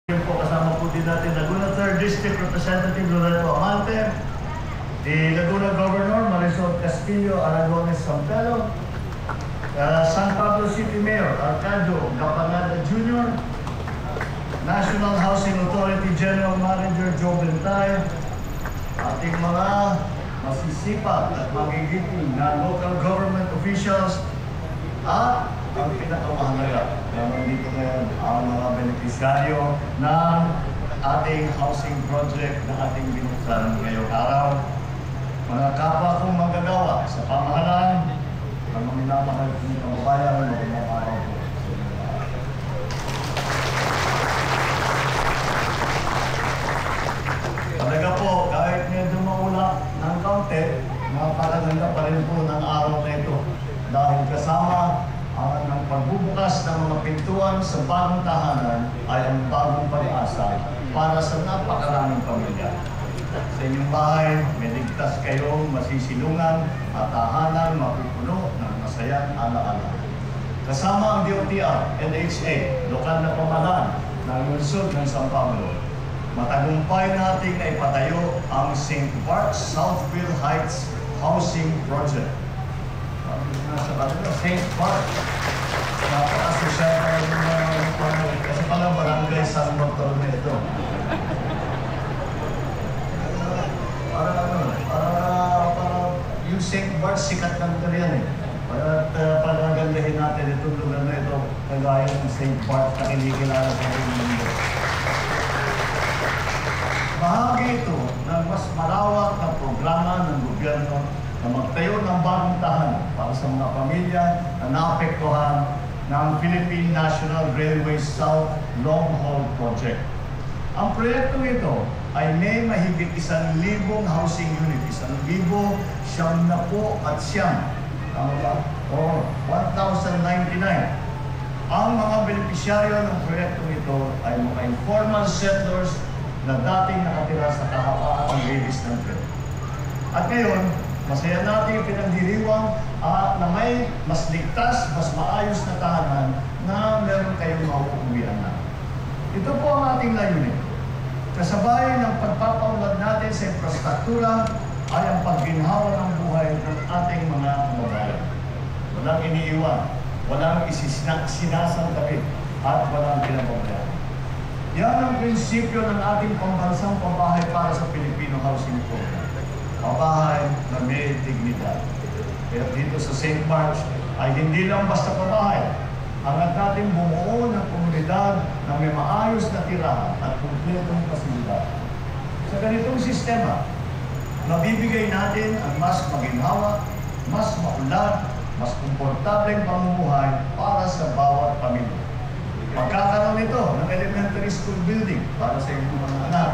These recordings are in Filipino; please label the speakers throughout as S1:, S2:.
S1: Yung po kasama po din natin Laguna 3rd District Representative Loreto Amante, the Laguna Governor Marisol Castillo Aragones Sampelo, San Pablo City Mayor Arcadio Gapanada Jr., National Housing Authority General Manager Joe Bentay, ating mga masisipag at magigiting na local government officials, at ang pinakamahalaga na nandito ngayon ang mga benepisyaryo ng ating housing project na ating binuksan ngayong araw. Mga kapwa kong manggagawa sa pamahalaan, ang minamahal kong kababayan, magandang araw po. Talaga po, kahit medyo maula ng kaunti, napakaganda pa rin po ng araw na ito dahil kasama ang pagbubukas ng mga pintuan sa bagong tahanan ay ang bagong pag-asa para sa napakaraming pamilya. Sa inyong bahay, may ligtas kayong masisilungan at tahanan mapupuno ng masayang alaala. Kasama ang DOTR, NHA, lokal na pamahalaan ng lungsod ng San Pablo, matagumpay natin na ipatayo ang St. Bart's Southfield Heights Housing Project. Sa kanila, St. Bart. Napaka-social kasi pala barangay San Bartolome ito. Para yung St. Bart, sikat lang ito yan eh. Para palagandahin natin itong lugar na ito, kagaya ng St. Bart na kinikilala sa mundo. Bahagi ito ng mas malawak na programa ng gobyerno na magtayo ng bagong tahanan para sa mga pamilya na naapektuhan ng Philippine National Railway South Long Haul Project. Ang proyektong ito ay may mahigit 1,000 housing unit, 1,000 at siyam. Tama ba? O 1,099. Ang mga benepisyaryo ng proyektong ito ay mga informal settlers na dating nakatira sa kahabaan ng release ng tren. At ngayon, masaya natin pinagdiriwang na may mas ligtas, mas maayos na tahanan na meron kayong mauuwian na. Ito po ang ating layunin. Kasabay ng pagpapaunlad natin sa infrastruktura ay ang pagginhawa ng buhay ng ating mga kababayan. Walang iniiwan, walang sinasantabi, at walang pinababayaan. Yan ang prinsipyo ng ating pambansang pabahay para sa Filipino Housing Program. Pabahay na may dignidad. Kaya dito sa St. Bart's ay hindi lang basta pabahay. Hangad natin bumuo ng komunidad na may maayos na tirahan at kumpletong pasilidad. Sa ganitong sistema, mabibigay natin ang mas maginhawa, mas maunlad, mas komportableng pamumuhay para sa bawat pamilya. Magkakaroon ito ng elementary school building para sa inyong mga anak.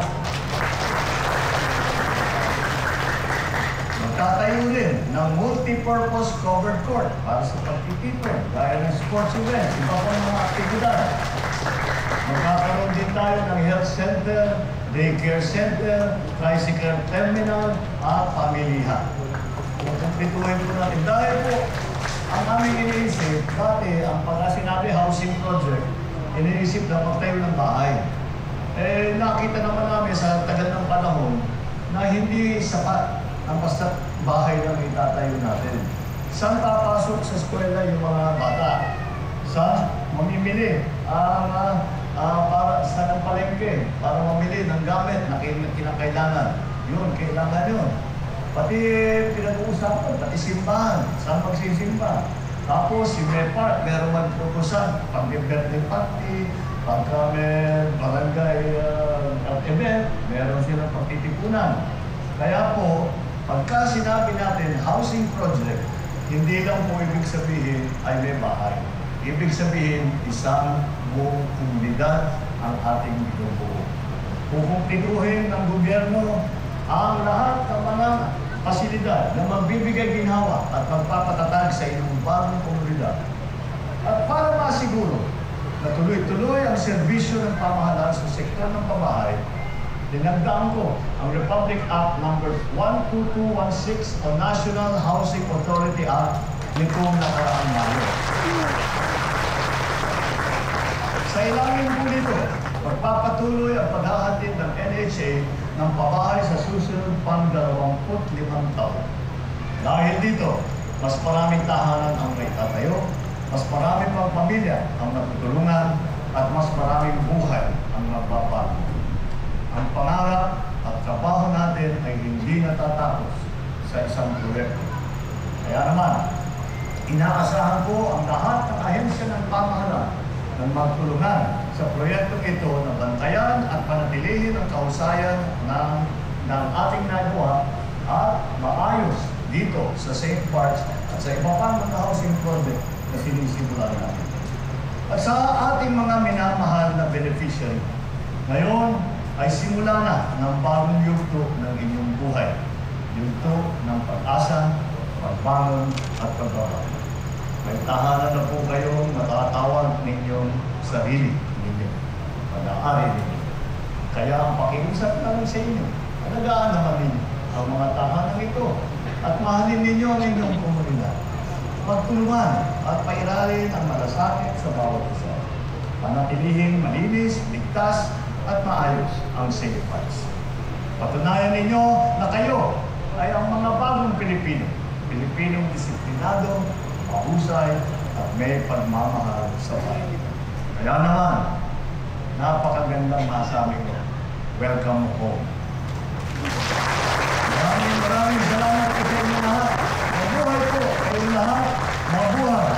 S1: Magtatayo rin ng multi-purpose covered court para sa pagtitipon, gaya ng sports events, iba pang mga aktibidad. Magkakaroon din tayo ng health center, daycare center, tricycle terminal, at pamilihan. Kumpletuhin po natin. Dahil po, ang aming iniisip, dati ang pagka sinabi housing project, iniisip na magtayo ng bahay. Nakita naman namin sa tagal ng panahon na hindi sapat ang basta bahay lang itatayo natin. Saan papasok sa eskwela yung mga bata? Saan mamimili para sa palengke para mamili ng gamit na kinakailangan? Yun, kailangan yun. Pati pinag-uusapan, pati simbahan. Saan magsisimba? Tapos, si May Park, meron magpupusan, pag-birthday party, pagka may barangay event, meron silang pagtitipunan. Kaya po, pagka sinabi natin housing project, hindi lang po ibig sabihin ay may bahay. Ibig sabihin, isang buong komunidad ang ating binubuo. Kukumpletuhin ng gobyerno ang lahat ng mga pasilidad na magbibigay ginhawa at magpapatatag sa inyong bagong komunidad. At para masiguro na tuloy-tuloy ang serbisyo ng pamahalaan sa sektor ng pabahay, dinagdaan ko ang Republic Act No. 12216 o National Housing Authority Act nitong nakaraang Mayo. Sa ilalim po nito, Magpapatuloy ang paghahatid ng NHA ng pabahay sa susunod pang 25 taon. Dahil dito, mas maraming tahanan ang may tatayo, mas marami pang pamilya ang natutulungan, at mas maraming buhay ang nababago. Ang pangarap at trabaho natin ay hindi natatapos sa isang proyekto. Kaya naman, inaasahan ko ang lahat ng ahensya ng pamahalaan ng magtulungan sa proyektong ito na bantayan at panatilihin ang kahusayan ng ating nagawa at maayos dito sa St. Bart's at sa iba pang mga housing project na sinisimulan natin. At sa ating mga minamahal na beneficiary, ngayon ay simula na ng bagong yugto ng inyong buhay. Yugto ng pag-asa, pagbangon at pagbabago. May tahanan na po kayong matatawag ninyong sarili ninyo, pag-aari ninyo. Kaya ang pakiusap namin sa inyo, alagaan naman ninyo ang mga tahanan ito at mahalin ninyo ang inyong komunidad. Magtulungan at pairalin ang malasakit sa bawat isa. Panatilihing malinis, ligtas at maayos ang St. Bart's. Patunayan ninyo na kayo ay ang mga bagong Pilipino. Pilipinong disiplinado, mahusay at may pagmamahal sa bayan. Kaya naman, napakagandang masabi ko. Welcome home. Maraming salamat po sa inyo lahat. Mabuhay po kayong lahat. Mabuhay